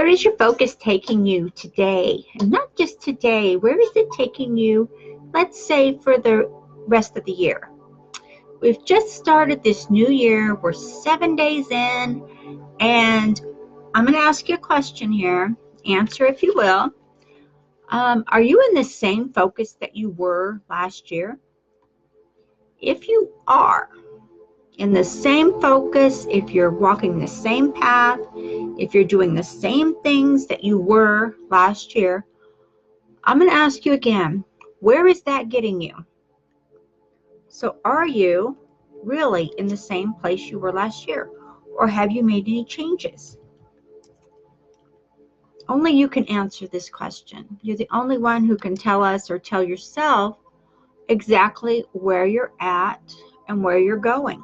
Where is your focus taking you today? And not just today, where is it taking you, let's say, for the rest of the year? We've just started this new year. We're 7 days in, and I'm going to ask you a question here. Answer if you will. Are you in the same focus that you were last year? If you are in the same focus, if you're walking the same path, if you're doing the same things that you were last year, I'm going to ask you again, where is that getting you? So are you really in the same place you were last year? Or have you made any changes? Only you can answer this question. You're the only one who can tell us or tell yourself exactly where you're at and where you're going.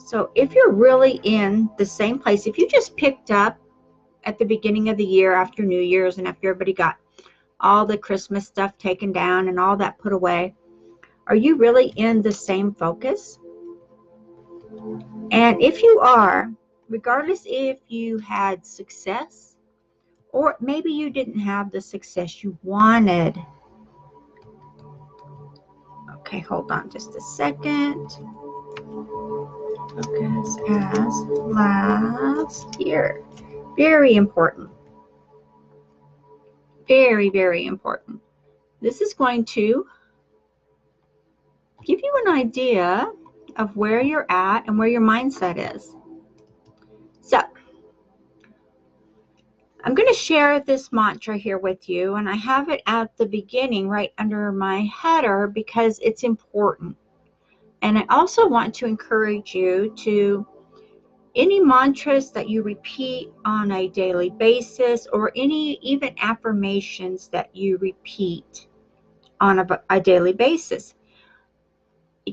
So if you're really in the same place, if you just picked up at the beginning of the year after New Year's and after everybody got all the Christmas stuff taken down and all that put away, are you really in the same focus? And if you are, regardless if you had success or maybe you didn't have the success you wanted. Okay, hold on just a second. Focus as last year. Very important. Very, very important. This is going to give you an idea of where you're at and where your mindset is. So, I'm going to share this mantra here with you, and I have it at the beginning right under my header because it's important. And I also want to encourage you to, any mantras that you repeat on a daily basis or any even affirmations that you repeat on a daily basis,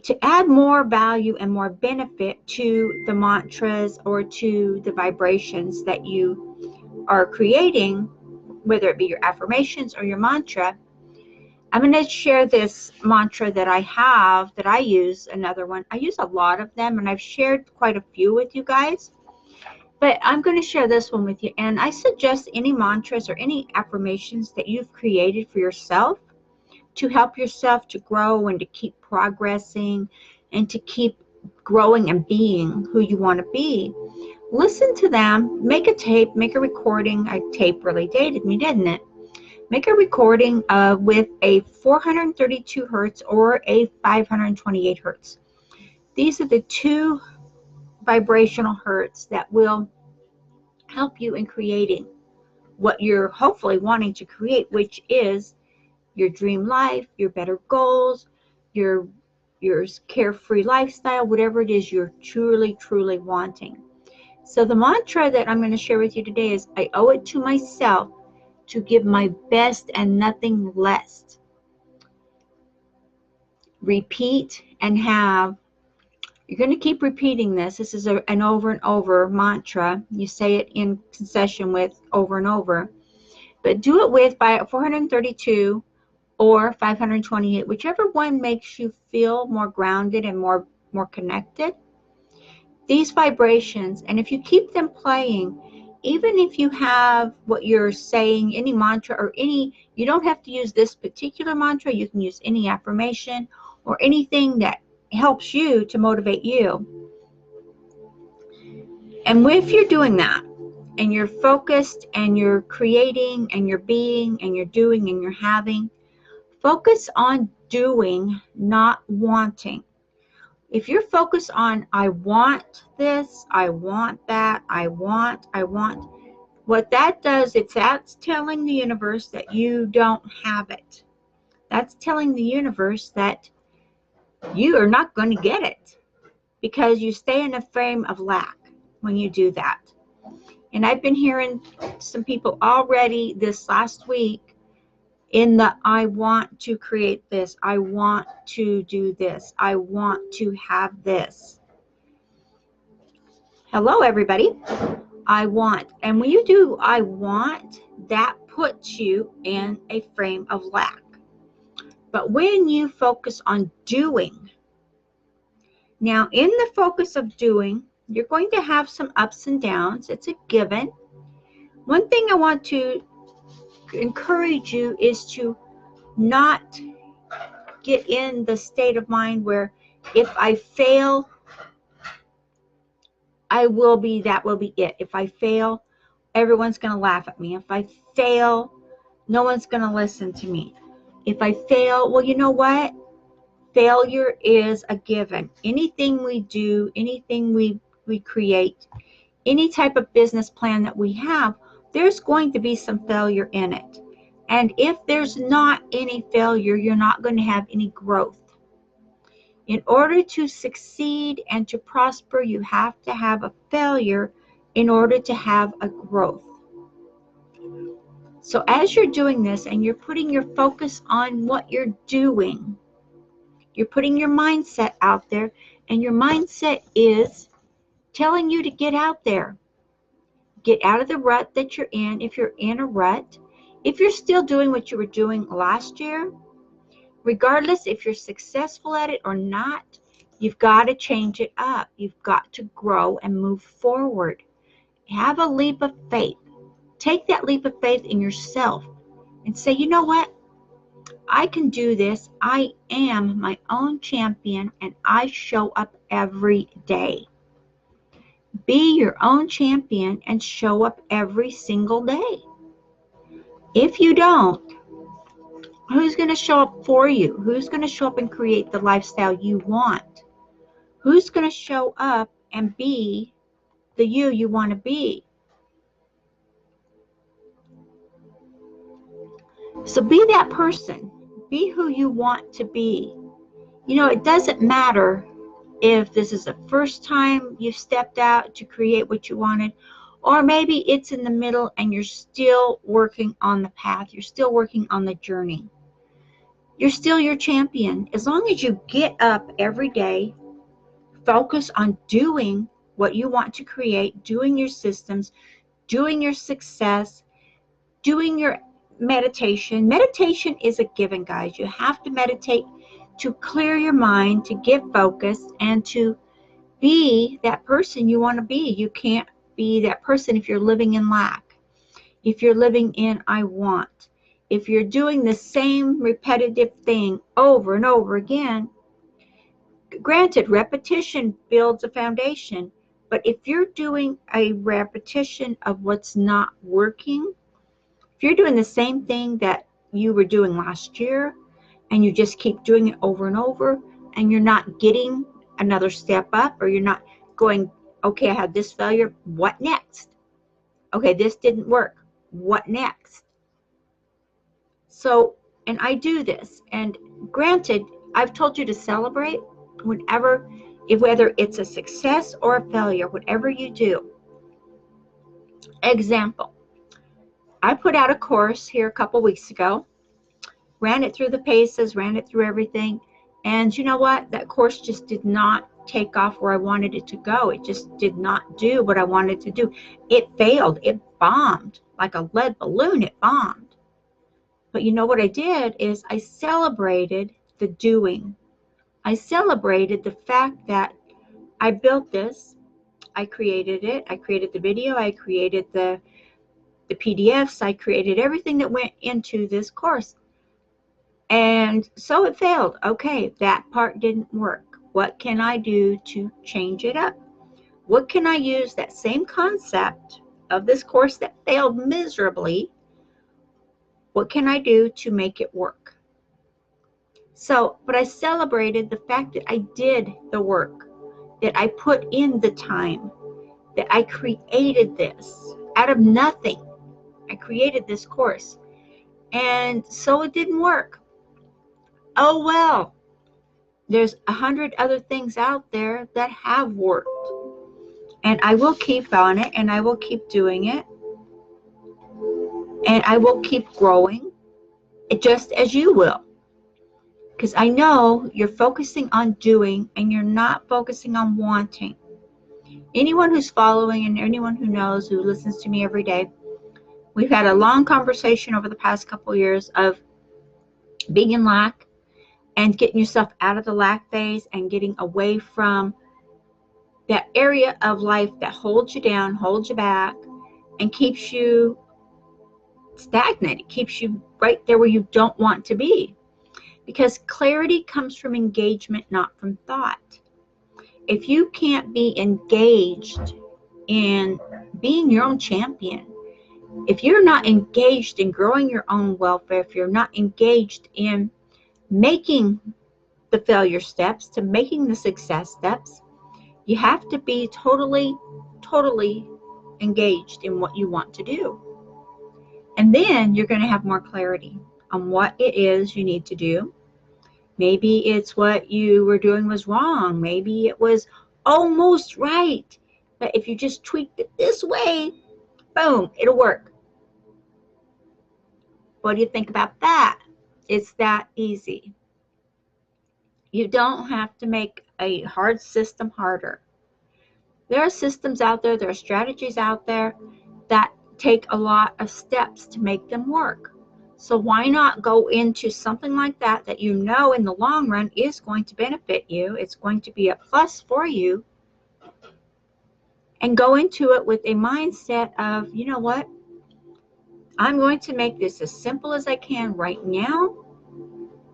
to add more value and more benefit to the mantras or to the vibrations that you are creating, whether it be your affirmations or your mantra. I'm going to share this mantra that I have, that I use, another one. I use a lot of them, and I've shared quite a few with you guys. But I'm going to share this one with you. And I suggest any mantras or any affirmations that you've created for yourself to help yourself to grow and to keep progressing and to keep growing and being who you want to be. Listen to them. Make a tape. Make a recording. Tape really dated me, didn't it? Make a recording with a 432 hertz or a 528 hertz. These are the two vibrational hertz that will help you in creating what you're hopefully wanting to create, which is your dream life, your better goals, your carefree lifestyle, whatever it is you're truly, truly wanting. So the mantra that I'm going to share with you today is, I owe it to myself to give my best and nothing less. Repeat and have. You're going to keep repeating this. This is an over and over mantra. You say it in succession with over and over. But do it with 432 or 528, whichever one makes you feel more grounded and more connected. These vibrations, and if you keep them playing, even if you have what you're saying, any mantra or any, you don't have to use this particular mantra. You can use any affirmation or anything that helps you to motivate you. And if you're doing that, and you're focused, and you're creating, and you're being, and you're doing, and you're having, focus on doing, not wanting. If you're focused on, I want this, I want that, I want, what that does, that's telling the universe that you don't have it. That's telling the universe that you are not going to get it, because you stay in a frame of lack when you do that. And I've been hearing some people already this last week in the, I want to create this, I want to do this, I want to have this. Hello, everybody. I want. And when you do I want, that puts you in a frame of lack. But when you focus on doing, now in the focus of doing, you're going to have some ups and downs. It's a given. One thing I want to encourage you is to not get in the state of mind where if I fail, that will be it. If I fail, everyone's going to laugh at me. If I fail, no one's going to listen to me. If I fail, well, you know what? Failure is a given. Anything we do, anything we create, any type of business plan that we have, there's going to be some failure in it. And if there's not any failure, you're not going to have any growth. In order to succeed and to prosper, you have to have a failure in order to have a growth. So as you're doing this and you're putting your focus on what you're doing, you're putting your mindset out there, and your mindset is telling you to get out there. Get out of the rut that you're in. If you're in a rut, if you're still doing what you were doing last year, regardless if you're successful at it or not, you've got to change it up. You've got to grow and move forward. Have a leap of faith. Take that leap of faith in yourself and say, you know what? I can do this. I am my own champion, and I show up every day. Be your own champion and show up every single day. If you don't, who's going to show up for you? Who's going to show up and create the lifestyle you want? Who's going to show up and be the you want to be? So be that person. Be who you want to be. You know, it doesn't matter if this is the first time you've stepped out to create what you wanted, or maybe it's in the middle and you're still working on the path. You're still working on the journey. You're still your champion. As long as you get up every day, focus on doing what you want to create, doing your systems, doing your success, doing your meditation. Meditation is a given, guys. You have to meditate to clear your mind, to get focused, and to be that person you want to be. You can't be that person if you're living in lack, if you're living in I want, if you're doing the same repetitive thing over and over again. Granted, repetition builds a foundation, but if you're doing a repetition of what's not working, if you're doing the same thing that you were doing last year and you just keep doing it over and over and you're not getting another step up, or you're not going, okay, I had this failure, what next? Okay, this didn't work, what next? So, and I do this, and granted, I've told you to celebrate whenever, whether it's a success or a failure, whatever you do. Example, I put out a course here a couple weeks ago, ran it through the paces, ran it through everything, and you know what? That course just did not take off where I wanted it to go. It just did not do what I wanted to do. It failed. It bombed like a lead balloon. It bombed. But you know what I did is I celebrated the doing. I celebrated the fact that I built this. I created it. I created the video. I created the PDFs. I created everything that went into this course. And so it failed. Okay, that part didn't work. What can I do to change it up? What can I use that same concept of this course that failed miserably? What can I do to make it work? So, but I celebrated the fact that I did the work, that I put in the time, that I created this out of nothing. I created this course. And so it didn't work. Oh, well, there's 100 other things out there that have worked. And I will keep on it, and I will keep doing it. And I will keep growing, just as you will. Because I know you're focusing on doing, and you're not focusing on wanting. Anyone who's following and anyone who knows, who listens to me every day, we've had a long conversation over the past couple of years of being in lack and getting yourself out of the lack phase and getting away from that area of life that holds you down, holds you back, and keeps you stagnant. It keeps you right there where you don't want to be. Because clarity comes from engagement, not from thought. If you can't be engaged in being your own champion, if you're not engaged in growing your own welfare, if you're not engaged in making the failure steps to making the success steps, you have to be totally engaged in what you want to do. And then you're going to have more clarity on what it is you need to do. Maybe it's what you were doing was wrong. Maybe it was almost right. But if you just tweaked it this way, boom, it'll work. What do you think about that? It's that easy. You don't have to make a hard system harder. There are systems out there, there are strategies out there that take a lot of steps to make them work. So why not go into something like that that you know in the long run is going to benefit you, it's going to be a plus for you, and go into it with a mindset of, you know what, I'm going to make this as simple as I can right now.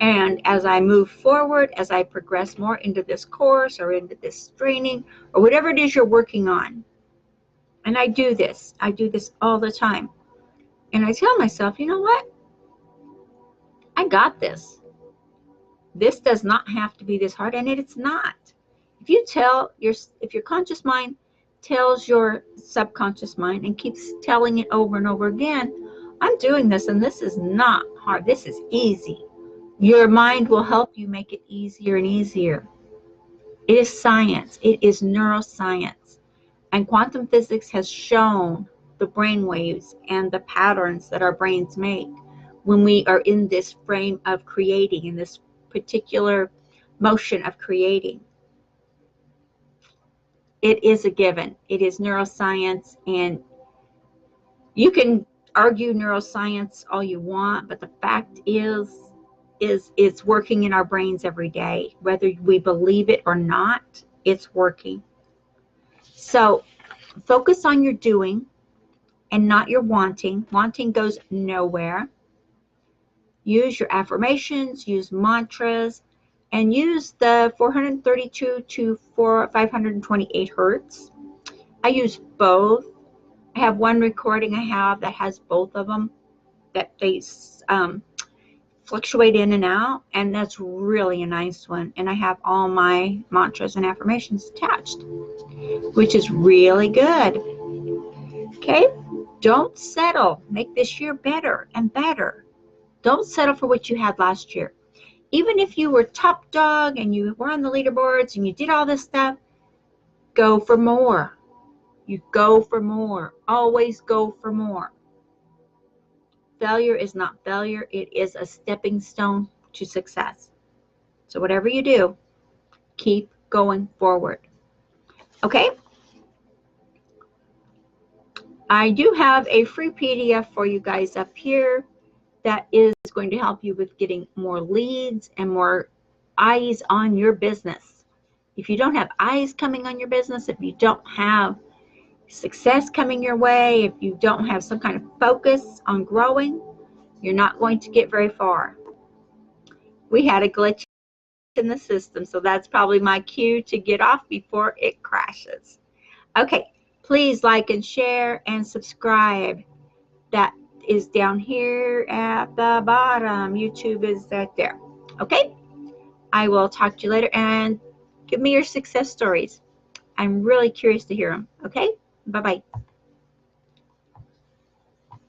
And as I move forward, as I progress more into this course or into this training or whatever it is you're working on, and I do this all the time. And I tell myself, you know what? I got this. This does not have to be this hard, and it's not. If your conscious mind tells your subconscious mind and keeps telling it over and over again, I'm doing this and this is not hard. This is easy. Your mind will help you make it easier and easier. It is science. It is neuroscience. And quantum physics has shown the brain waves and the patterns that our brains make when we are in this frame of creating, in this particular motion of creating. It is a given. It is neuroscience, and you can argue neuroscience all you want, but the fact is it's working in our brains every day. Whether we believe it or not, it's working. So focus on your doing and not your wanting. Wanting goes nowhere. Use your affirmations, use mantras, and use the 432 to 528 hertz. I use both. I have one recording I have that has both of them, that they fluctuate in and out, and that's really a nice one. And I have all my mantras and affirmations attached, which is really good. Okay, don't settle. Make this year better and better. Don't settle for what you had last year. Even if you were top dog and you were on the leaderboards and you did all this stuff, go for more. You go for more. Always go for more. Failure is not failure. It is a stepping stone to success. So whatever you do, keep going forward. Okay? I do have a free PDF for you guys up here that is going to help you with getting more leads and more eyes on your business. If you don't have eyes coming on your business, if you don't have success coming your way, if you don't have some kind of focus on growing, you're not going to get very far. We had a glitch in the system, so that's probably my cue to get off before it crashes. Okay, please like and share and subscribe. That is down here at the bottom. YouTube is right there. Okay, I will talk to you later, and give me your success stories. I'm really curious to hear them. Okay, bye-bye.